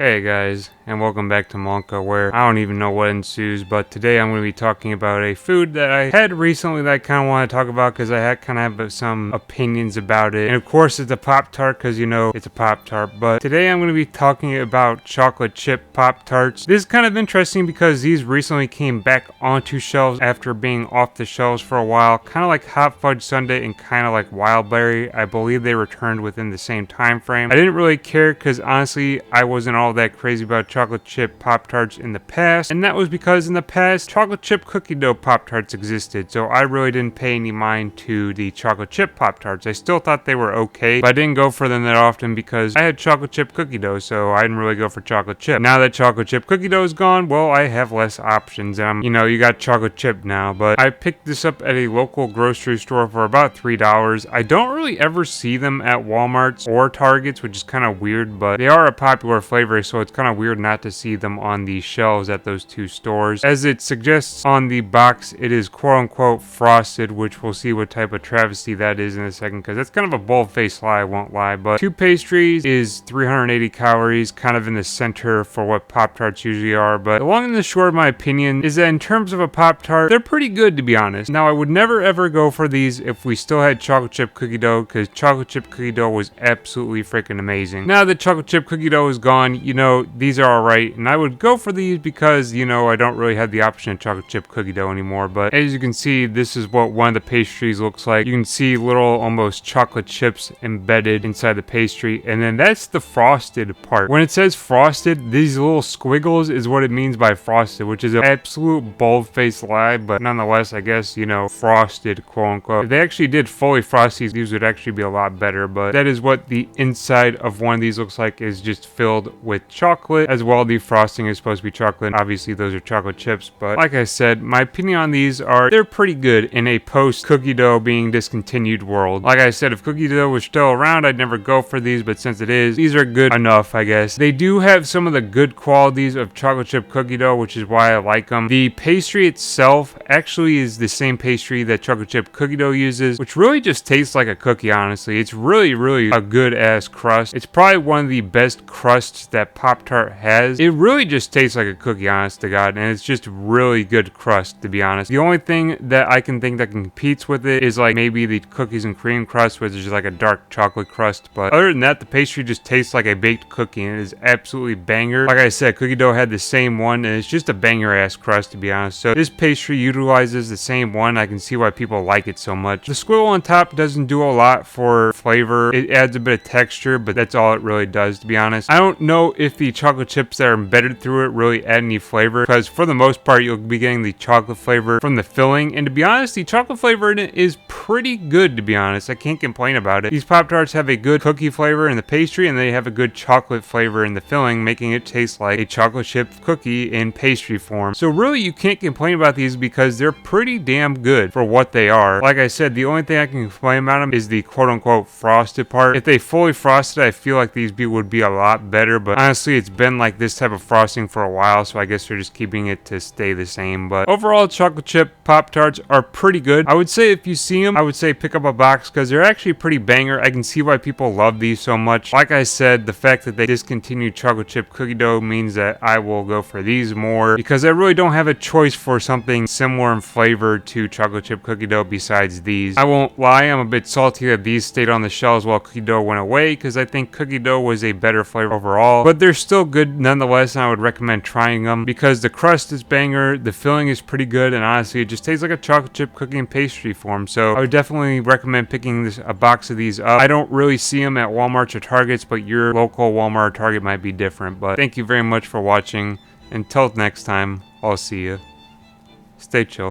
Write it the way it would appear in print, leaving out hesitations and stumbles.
Hey guys, and welcome back to Monka, where I don't even know what ensues, but today I'm going to be talking about a food that I had recently that I kind of want to talk about because I kind of have some opinions about it. And of course it's a Pop-Tart because you know it's a Pop-Tart, but today I'm going to be talking about chocolate chip Pop-Tarts. This is kind of interesting because these recently came back onto shelves after being off the shelves for a while, kind of like Hot Fudge Sundae and kind of like Wild Berry. I believe they returned within the same time frame. I didn't really care because honestly I wasn't all that crazy about chocolate chip Pop-Tarts in the past, and that was because in the past chocolate chip cookie dough Pop-Tarts existed, so I really didn't pay any mind to the chocolate chip Pop-Tarts. I still thought they were okay, but I didn't go for them that often because I had chocolate chip cookie dough, so I didn't really go for chocolate chip. Now that chocolate chip cookie dough is gone, well, I have less options, and you got chocolate chip now, but I picked this up at a local grocery store for about $3. I don't really ever see them at Walmart's or Target's, which is kind of weird, but they are a popular flavor, so it's kind of weird not to see them on the shelves at those two stores. As it suggests on the box, it is quote-unquote frosted, which we'll see what type of travesty that is in a second, because that's kind of a bold-faced lie, I won't lie. But two pastries is 380 calories, kind of in the center for what Pop-Tarts usually are. But the long and the short of my opinion is that in terms of a Pop-Tart, they're pretty good, to be honest. Now, I would never ever go for these if we still had chocolate chip cookie dough, because chocolate chip cookie dough was absolutely freaking amazing. Now that chocolate chip cookie dough is gone, these are alright, and I would go for these because, I don't really have the option of chocolate chip cookie dough anymore. But as you can see, this is what one of the pastries looks like. You can see little almost chocolate chips embedded inside the pastry, and then that's the frosted part. When it says frosted, these little squiggles is what it means by frosted, which is an absolute bold-faced lie, but nonetheless, I guess, frosted, quote-unquote. If they actually did fully frost these would actually be a lot better, but that is what the inside of one of these looks like, is just filled with chocolate. As well, the frosting is supposed to be chocolate. Obviously, those are chocolate chips, but like I said, my opinion on these are they're pretty good in a post-cookie dough being discontinued world. Like I said, if cookie dough was still around, I'd never go for these, but since it is, these are good enough, I guess. They do have some of the good qualities of chocolate chip cookie dough, which is why I like them. The pastry itself actually is the same pastry that chocolate chip cookie dough uses, which really just tastes like a cookie, honestly. It's really a good-ass crust. It's probably one of the best crusts that Pop-Tart has. It really just tastes like a cookie, honest to God, and it's just really good crust, to be honest. The only thing that I can think that competes with it is like maybe the cookies and cream crust, which is just like a dark chocolate crust, but other than that, the pastry just tastes like a baked cookie, and it is absolutely banger. Like I said, cookie dough had the same one, and it's just a banger-ass crust, to be honest. So this pastry utilizes the same one. I can see why people like it so much. The squiggle on top doesn't do a lot for flavor. It adds a bit of texture, but that's all it really does, to be honest. I don't know if the chocolate chips that are embedded through it really add any flavor, because for the most part you'll be getting the chocolate flavor from the filling, and to be honest, the chocolate flavor in it is pretty good, to be honest. I can't complain about it. These Pop-Tarts have a good cookie flavor in the pastry, and they have a good chocolate flavor in the filling, making it taste like a chocolate chip cookie in pastry form. So really you can't complain about these because they're pretty damn good for what they are. Like I said, the only thing I can complain about them is the quote-unquote frosted part. If they fully frosted, I feel like these would be a lot better, but honestly it's been like this type of frosting for a while, so I guess they're just keeping it to stay the same. But overall, chocolate chip Pop-Tarts are pretty good. I would say if you see them, I would say pick up a box because they're actually pretty banger. I can see why people love these so much. Like I said, the fact that they discontinued chocolate chip cookie dough means that I will go for these more because I really don't have a choice for something similar in flavor to chocolate chip cookie dough besides these. I won't lie, I'm a bit salty that these stayed on the shelves while cookie dough went away because I think cookie dough was a better flavor overall, but they're still good nonetheless, and I would recommend trying them because the crust is banger, the filling is pretty good, and honestly it just tastes like a chocolate chip cookie and pastry form. So I would definitely recommend picking a box of these up. I don't really see them at Walmart's or Target's, but your local Walmart or Target might be different. But thank you very much for watching. Until next time, I'll see you. Stay chill.